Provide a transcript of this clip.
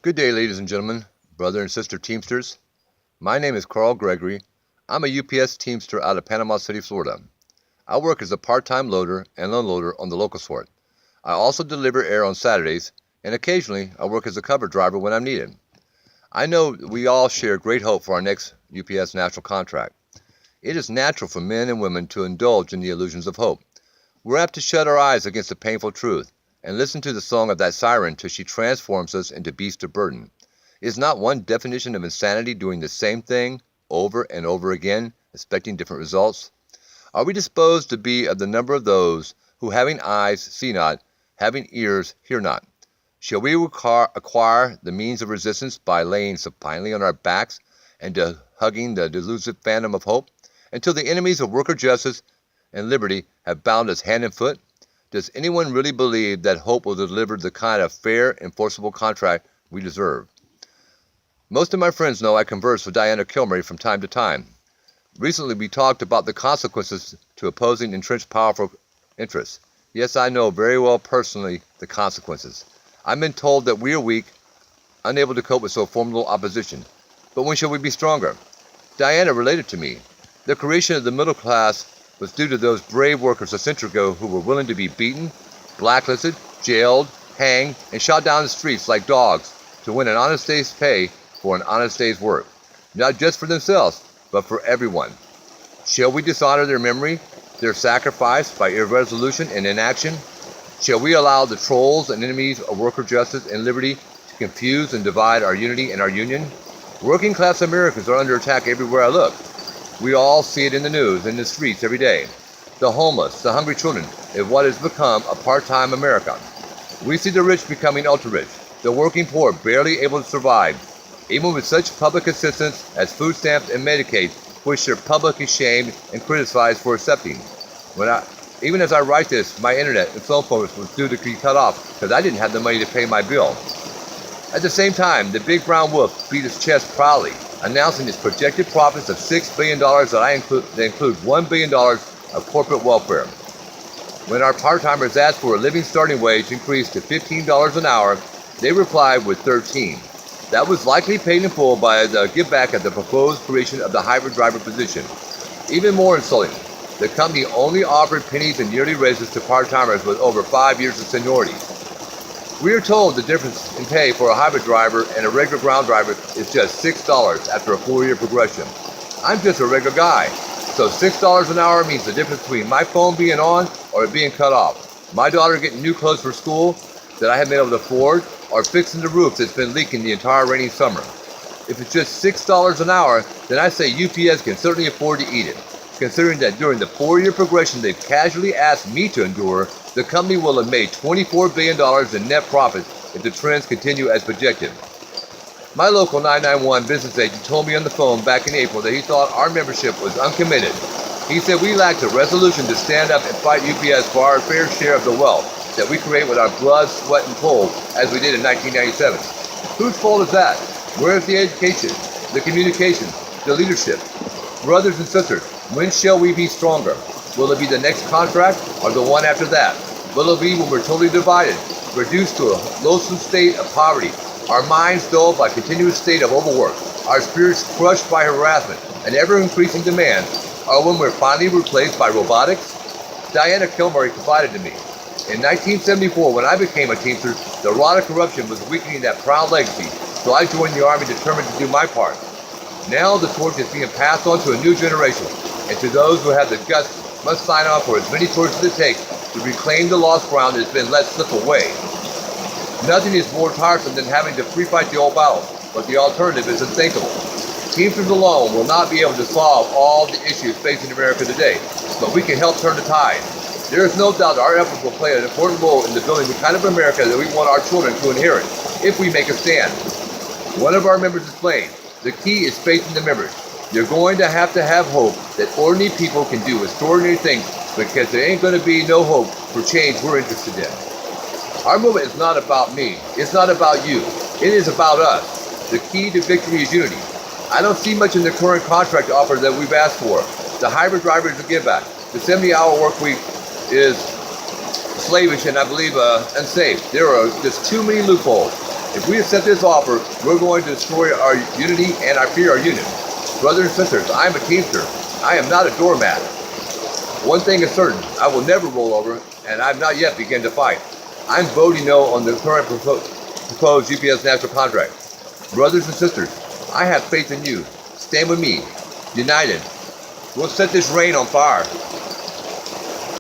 Good day, ladies and gentlemen, brother and sister Teamsters. My name is Carl Gregory. I'm a UPS Teamster out of Panama City, Florida. I work as a part-time loader and unloader on the local sort. I also deliver air on Saturdays, and occasionally I work as a cover driver when I'm needed. I know we all share great hope for our next UPS national contract. It is natural for men and women to indulge in the illusions of hope. We're apt to shut our eyes against the painful truth and listen to the song of that siren till she transforms us into beasts of burden. Is not one definition of insanity doing the same thing over and over again, expecting different results? Are we disposed to be of the number of those who, having eyes, see not, having ears, hear not? Shall we acquire the means of resistance by laying supinely on our backs and hugging the delusive phantom of hope until the enemies of worker justice and liberty have bound us hand and foot? Does anyone really believe that hope will deliver the kind of fair, enforceable contract we deserve? Most of my friends know I converse with Diana Kilmery from time to time. Recently we talked about the consequences to opposing entrenched powerful interests. Yes, I know very well personally the consequences. I've been told that we are weak, unable to cope with so formidable opposition. But when shall we be stronger? Diana related to me. The creation of the middle class was due to those brave workers a century ago who were willing to be beaten, blacklisted, jailed, hanged, and shot down the streets like dogs to win an honest day's pay for an honest day's work, not just for themselves, but for everyone. Shall we dishonor their memory, their sacrifice by irresolution and inaction? Shall we allow the trolls and enemies of worker justice and liberty to confuse and divide our unity and our union? Working class Americans are under attack everywhere I look. We all see it in the news, in the streets every day. The homeless, the hungry children, is what has become a part-time America. We see the rich becoming ultra-rich, the working poor barely able to survive, even with such public assistance as food stamps and Medicaid, which they're publicly shamed and criticized for accepting. Even as I write this, my internet and cell phone was due to be cut off because I didn't have the money to pay my bill. At the same time, the big brown wolf beat his chest proudly, announcing its projected profits of $6 billion that include $1 billion of corporate welfare. When our part-timers asked for a living starting wage increase to $15 an hour, they replied with $13. That was likely paid in full by the give back of the proposed creation of the hybrid driver position. Even more insulting, the company only offered pennies and yearly raises to part-timers with over 5 years of seniority. We are told the difference in pay for a hybrid driver and a regular ground driver is just $6 after a 4-year progression. I'm just a regular guy, so $6 an hour means the difference between my phone being on or it being cut off, my daughter getting new clothes for school that I haven't been able to afford, or fixing the roof that's been leaking the entire rainy summer. If it's just $6 an hour, then I say UPS can certainly afford to eat it, considering that during the 4-year progression they've casually asked me to endure, the company will have made $24 billion in net profits if the trends continue as projected. My local 991 business agent told me on the phone back in April that he thought our membership was uncommitted. He said we lacked a resolution to stand up and fight UPS for our fair share of the wealth that we create with our blood, sweat, and toil, as we did in 1997. Whose fault is that? Where is the education, the communication, the leadership? Brothers and sisters, when shall we be stronger? Will it be the next contract or the one after that? Will it be when we're totally divided, reduced to a loathsome state of poverty, our minds dulled by continuous state of overwork, our spirits crushed by harassment and ever-increasing demand, or when we're finally replaced by robotics? Diana Kilmery confided to me, in 1974, when I became a Teamster, the rot of corruption was weakening that proud legacy, so I joined the Army determined to do my part. Now the torch is being passed on to a new generation, and to those who have the guts must sign on for as many torches as it takes to reclaim the lost ground that has been let slip away. Nothing is more tiresome than having to free-fight the old battle, but the alternative is unthinkable. Teamsters alone will not be able to solve all the issues facing America today, but we can help turn the tide. There is no doubt our efforts will play an important role in the building the kind of America that we want our children to inherit, if we make a stand. One of our members explained, the key is faith in the members. You're going to have hope that ordinary people can do extraordinary things, because there ain't going to be no hope for change we're interested in. Our movement is not about me. It's not about you. It is about us. The key to victory is unity. I don't see much in the current contract offer that we've asked for. The hybrid driver is a give back. The 70-hour work week is slavish and I believe unsafe. There are just too many loopholes. If we accept this offer, we're going to destroy our unity and our fear our union. Brothers and sisters, I am a Teamster. I am not a doormat. One thing is certain, I will never roll over, and I have not yet begun to fight. I'm voting no on the current proposed UPS national contract. Brothers and sisters, I have faith in you. Stand with me. United. We'll set this rain on fire.